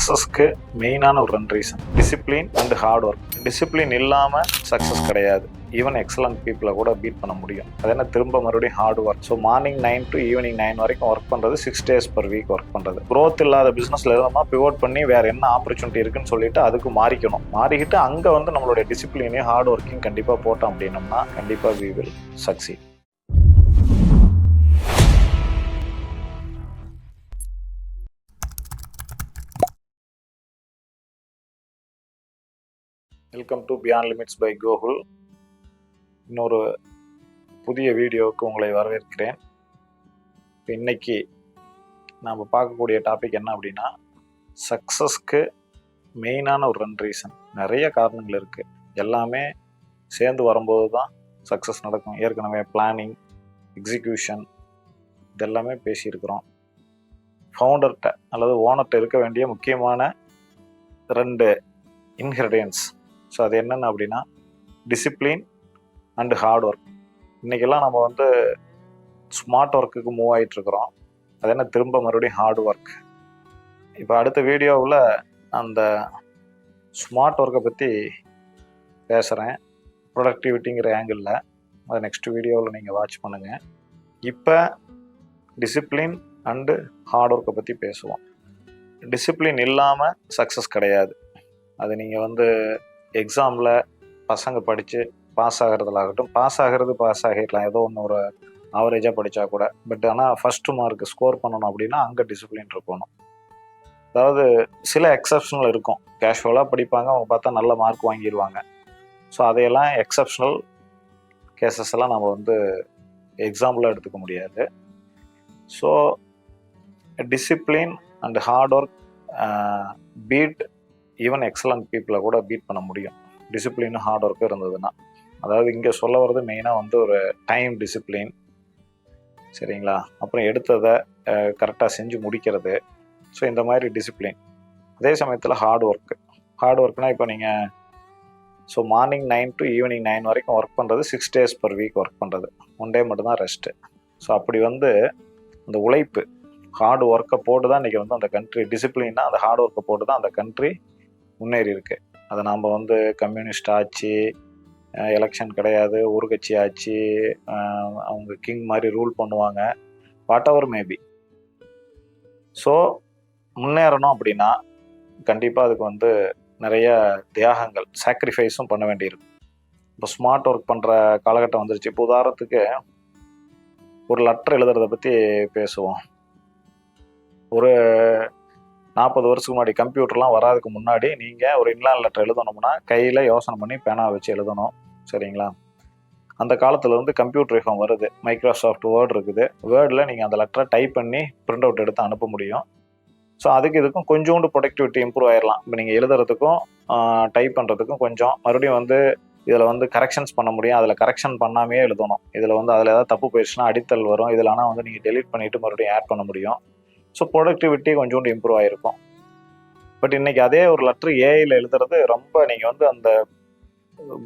சக்ஸஸ்க்கு மெயினான ஒரு 2 reason, discipline and hard work. Discipline இல்லாமல் சக்ஸஸ் கிடையாது. ஈவன் எக்ஸலண்ட் பீப்புளை கூட பீட் பண்ண முடியும். அது என்ன, திரும்ப மறுபடியும் hard work. So morning 9 to evening 9 வரைக்கும் ஒர்க் பண்ணுறது, 6 days per week ஒர்க் பண்ணுறது. க்ரோத் இல்லாத பிஸ்னஸில் இருந்தோம்னா பிவோட் பண்ணி வேறு என்ன ஆப்பர்ச்சுனிட்டி இருக்குன்னு சொல்லிட்டு அதுக்கு மாறிக்கிட்டு அங்கே வந்து நம்மளுடைய டிசிப்ளினையும் ஹார்ட் ஒர்க்கையும் கண்டிப்பாக போட்டோம் அப்படின்னம்னா கண்டிப்பாக we will succeed. Welcome to beyond limits by Gokul. இன்னொரு புதிய வீடியோவுக்கு உங்களை வரவேற்கிறேன். இன்னைக்கு நாம் பார்க்கக்கூடிய டாபிக் என்ன அப்படின்னா, சக்ஸஸ்க்கு மெயினான ஒரு 2 ரீசன். நிறைய காரணங்கள் இருக்குது, எல்லாமே சேர்ந்து வரும்போது தான் சக்ஸஸ் நடக்கும். ஏற்கனவே பிளானிங், எக்ஸிக்யூஷன் இதெல்லாமே பேசியிருக்கிறோம். ஃபவுண்டர்கிட்ட அல்லது ஓனர்கிட்ட இருக்க வேண்டிய முக்கியமான 2 இன்கிரிடியன்ஸ். ஸோ அது என்னென்ன அப்படின்னா, டிசிப்ளின் அண்டு ஹார்ட் ஒர்க். இன்றைக்கெல்லாம் நம்ம வந்து ஸ்மார்ட் ஒர்க்குக்கு மூவ் ஆகிட்டுருக்குறோம். அது என்ன, திரும்ப மறுபடியும் ஹார்ட் ஒர்க். இப்போ அடுத்த வீடியோவில் அந்த ஸ்மார்ட் ஒர்க்கை பற்றி பேசுகிறேன், ப்ரொடக்டிவிட்டிங்கிற ஆங்கிளில். அதை நெக்ஸ்ட் வீடியோவில் நீங்கள் வாட்ச் பண்ணுங்கள். இப்போ டிசிப்ளின் அண்டு ஹார்ட் ஒர்க்கை பற்றி பேசுவோம். டிசிப்ளின் இல்லாமல் சக்ஸஸ் கிடையாது. அது நீங்கள் வந்து எக்ஸாமில் பசங்க படித்து பாஸ் ஆகிறதுலாகட்டும், பாஸ் ஆகிடலாம், ஏதோ ஒன்று ஒரு ஆவரேஜாக படித்தா கூட. பட் ஆனால் ஃபஸ்ட்டு மார்க் ஸ்கோர் பண்ணணும் அப்படின்னா அங்கே டிசிப்ளின் இருக்கணும். அதாவது சில எக்ஸப்ஷனல் இருக்கும், கேஷுவலாக படிப்பாங்க, அவங்க பார்த்தா நல்ல மார்க் வாங்கிடுவாங்க. ஸோ அதையெல்லாம் எக்ஸப்ஷனல் கேசஸ் எல்லாம் நம்ம வந்து எக்ஸாம்பிளாக எடுத்துக்க முடியாது. So discipline and hard work beat even excellent பீப்புளை கூட பீட் பண்ண முடியும், டிசிப்ளினும் ஹார்ட் ஒர்க்கும் இருந்ததுன்னா. அதாவது இங்கே சொல்ல வர்றது மெயினாக வந்து ஒரு டைம் டிசிப்ளின், சரிங்களா? அப்புறம் எடுத்ததை கரெக்டாக செஞ்சு முடிக்கிறது. ஸோ இந்த மாதிரி டிசிப்ளின். அதே சமயத்தில் ஹார்ட் ஒர்க்னால் இப்போ நீங்கள் மார்னிங் 9 to ஈவினிங் 9 வரைக்கும் ஒர்க் பண்ணுறது, 6 days per week ஒர்க் பண்ணுறது, 1 day மட்டும்தான் ரெஸ்ட்டு. ஸோ அப்படி வந்து அந்த உழைப்பு, ஹார்ட் ஒர்க்கை போட்டு தான் இன்றைக்கி வந்து அந்த கண்ட்ரி, டிசிப்ளின்னா அந்த ஹார்ட் ஒர்க்கை போட்டு தான் அந்த கண்ட்ரி முன்னேறி இருக்கு. அதை நாம் வந்து கம்யூனிஸ்ட் ஆட்சி, எலெக்ஷன் கிடையாது, ஒரு கட்சி ஆட்சி, அவங்க கிங் மாதிரி ரூல் பண்ணுவாங்க, வாட் எவர் மேபி. ஸோ முன்னேறணும் அப்படின்னா கண்டிப்பாக அதுக்கு வந்து நிறைய தியாகங்கள், சாக்ரிஃபைஸும் பண்ண வேண்டியிருக்கு. இப்போ ஸ்மார்ட் ஒர்க் பண்ணுற காலகட்டம் வந்துருச்சு. இப்போ உதாரணத்துக்கு ஒரு லெட்டர் எழுதுறதை பற்றி பேசுவோம். ஒரு 40 வருஷத்துக்கு முன்னாடி, கம்ப்யூட்டர்லாம் வராதுக்கு முன்னாடி நீங்கள் ஒரு இன்லாண்ட் லெட்டர் எழுதணும்னா கையில் யோசனை பண்ணி பேனா வச்சு எழுதணும், சரிங்களா? அந்த காலத்தில் வந்து கம்ப்யூட்டர் யுகம் வருது, மைக்ரோசாஃப்ட் வேர்ட் இருக்குது. வேர்டில் நீங்கள் அந்த லெட்டரை டைப் பண்ணி பிரிண்ட் அவுட் எடுத்து அனுப்ப முடியும். ஸோ அதுக்கு இதுக்கும் கொஞ்சோண்டு ப்ரொடக்டிவிட்டி இம்ப்ரூவ் ஆயிடலாம். இப்போ நீங்கள் எழுதுறதுக்கும் டைப் பண்ணுறதுக்கும் கொஞ்சம் மறுபடியும் வந்து இதில் வந்து கரெக்ஷன்ஸ் பண்ண முடியும். அதில் கரெக்ஷன் பண்ணாமே எழுதணும். இதில் வந்து அதில் ஏதாவது தப்பு போயிடுச்சுன்னா அடித்தல் வரும். இதில் ஆனால் வந்து நீங்கள் டெலீட் பண்ணிவிட்டு மறுபடியும் ஆட் பண்ண முடியும். ஸோ ப்ரொடக்டிவிட்டி கொஞ்சோண்டு இம்ப்ரூவ் ஆகிருக்கும். பட் இன்றைக்கி அதே ஒரு லெட்ரு ஏஐயில் எழுதுறது ரொம்ப, நீங்கள் வந்து அந்த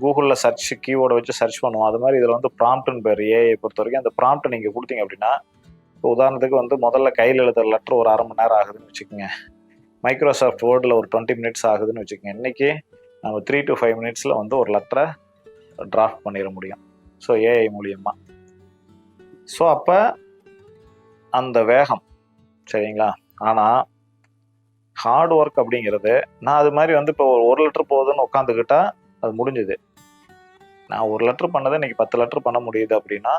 கூகுளில் சர்ச் கீவேர்டை வச்சு சர்ச் பண்ணுவோம், அது மாதிரி இதில் வந்து ப்ராம்ப்ட்னு பேர். ஏஐ பொறுத்த வரைக்கும் அந்த ப்ராம்ப்ட் நீங்கள் கொடுத்தீங்க அப்படின்னா, இப்போ உதாரணத்துக்கு வந்து முதல்ல கையில் எழுதுற லெட்ரு ஒரு 1/2 மணி நேரம் ஆகுதுன்னு வச்சுக்கோங்க, மைக்ரோசாஃப்ட் வேர்டில் ஒரு 20 minutes ஆகுதுன்னு வச்சுக்கோங்க. இன்றைக்கி நம்ம 3 to 5 minutes வந்து ஒரு லெட்டரை டிராஃப்ட் பண்ணிட முடியும், ஸோ ஏஐ மூலியமாக. ஸோ அப்போ அந்த வேகம், சரிங்களா? ஆனால் ஹார்ட் ஒர்க் அப்படிங்கிறது, நான் அது மாதிரி வந்து இப்போ ஒரு லெட்டர் போகுதுன்னு உட்காந்துக்கிட்டா அது முடிஞ்சுது. நான் ஒரு லெட்டர் பண்ணதை இன்றைக்கி 10 லெட்டர் பண்ண முடியுது அப்படின்னா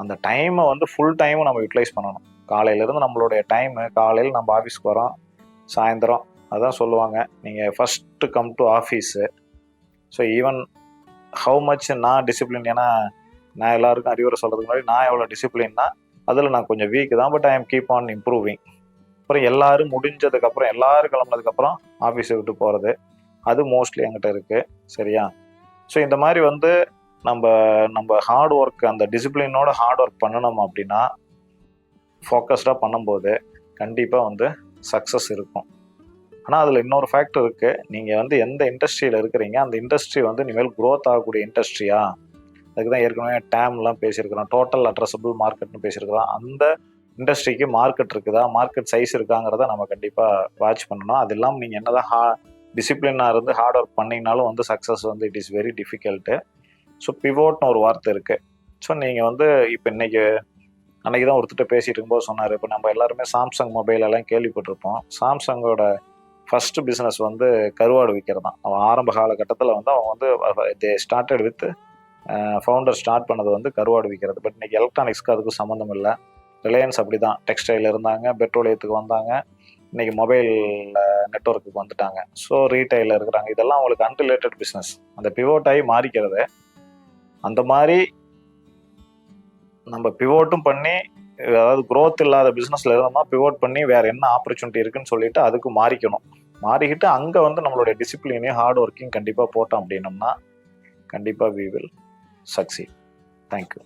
அந்த டைமை வந்து ஃபுல் டைமும் நம்ம யூட்டிலைஸ் பண்ணணும். காலையிலேருந்து நம்மளுடைய டைமு, காலையில் நம்ம ஆஃபீஸ்க்கு வரோம், சாயந்தரம், அதான் சொல்லுவாங்க, நீங்கள் first come to office. So even how much நான் டிசிப்ளின், ஏன்னா நான் எல்லாருக்கும் அறிவுரை சொல்கிறதுக்கு முன்னாடி நான் எவ்வளோ டிசிப்ளின்னா அதில் நான் கொஞ்சம் வீக் தான், but I am keep on improving. அப்புறம் எல்லோரும் முடிஞ்சதுக்கப்புறம், எல்லோரும் கிளம்புனதுக்கப்புறம் ஆஃபீஸை விட்டு போகிறது, அது மோஸ்ட்லி என்கிட்ட இருக்குது, சரியா? ஸோ இந்த மாதிரி வந்து நம்ம ஹார்ட் ஒர்க், அந்த டிசிப்ளினோட ஹார்ட் ஒர்க் பண்ணணும் அப்படின்னா, ஃபோக்கஸ்டாக பண்ணும்போது கண்டிப்பாக வந்து சக்ஸஸ் இருக்கும். ஆனால் அதில் இன்னொரு ஃபேக்டர் இருக்குது. நீங்கள் வந்து எந்த இண்டஸ்ட்ரியில் இருக்கிறீங்க, அந்த இண்டஸ்ட்ரி வந்து இனிமேல் க்ரோத் ஆகக்கூடிய இண்டஸ்ட்ரியா? அதுக்கு தான் ஏற்கனவே டேம்லாம் பேசியிருக்கிறோம், டோட்டல் அட்ரஸபிள் மார்க்கெட்னு பேசியிருக்கிறோம். அந்த இண்டஸ்ட்ரிக்கு மார்க்கெட் இருக்குதா, மார்க்கெட் சைஸ் இருக்காங்கிறத நம்ம கண்டிப்பாக வாட்ச் பண்ணணும். அது இல்லாமல் நீங்கள் என்னதான் டிசிப்ளினாக இருந்து ஹார்ட் ஒர்க் பண்ணிங்கனாலும் வந்து சக்ஸஸ் வந்து it is very difficult. So பிவோட்னு ஒரு வார்த்தை இருக்குது. ஸோ நீங்கள் வந்து இப்போ அன்றைக்கி தான் ஒருத்தர் பேசிகிட்டு இருக்கும்போது சொன்னார், இப்போ நம்ம எல்லாருமே சாம்சங் மொபைல் எல்லாம் கேள்விப்பட்டிருப்போம். சாம்சங்கோட ஃபஸ்ட்டு பிஸ்னஸ் வந்து கருவாடு விற்கிறது தான். அவன் ஆரம்ப காலகட்டத்தில் வந்து அவன் வந்து they started with founder start பண்ணது வந்து கருவாடு விற்கிறது. பட் இன்றைக்கி எலக்ட்ரானிக்ஸ்க்கு அதுக்கும் சம்மந்தம் இல்லை. ரிலையன்ஸ் அப்படி தான், டெக்ஸ்டைல் இருந்தாங்க, பெட்ரோலியத்துக்கு வந்தாங்க, இன்றைக்கி மொபைல் நெட்ஒர்க்குக்கு வந்துட்டாங்க. ஸோ ரீட்டைலில் இருக்கிறாங்க. இதெல்லாம் அவங்களுக்கு அன்ரிலேட்டட் பிஸ்னஸ். அந்த பிவோட் ஆகி மாறிக்கிறது. அந்த மாதிரி நம்ம பிவோட்டும் பண்ணி, அதாவது க்ரோத் இல்லாத பிஸ்னஸில் இருந்தோம்னா பிவோட் பண்ணி வேறு என்ன ஆப்பர்ச்சுனிட்டி இருக்குன்னு சொல்லிட்டு அதுக்கு மாறிக்கணும். மாறிக்கிட்டு அங்கே வந்து நம்மளுடைய டிசிப்ளினையும் ஹார்ட் ஒர்க்கையும் கண்டிப்பாக போட்டோம் அப்படின்னோம்னா கண்டிப்பாக வி வில் சக்சீட். தேங்க்யூ.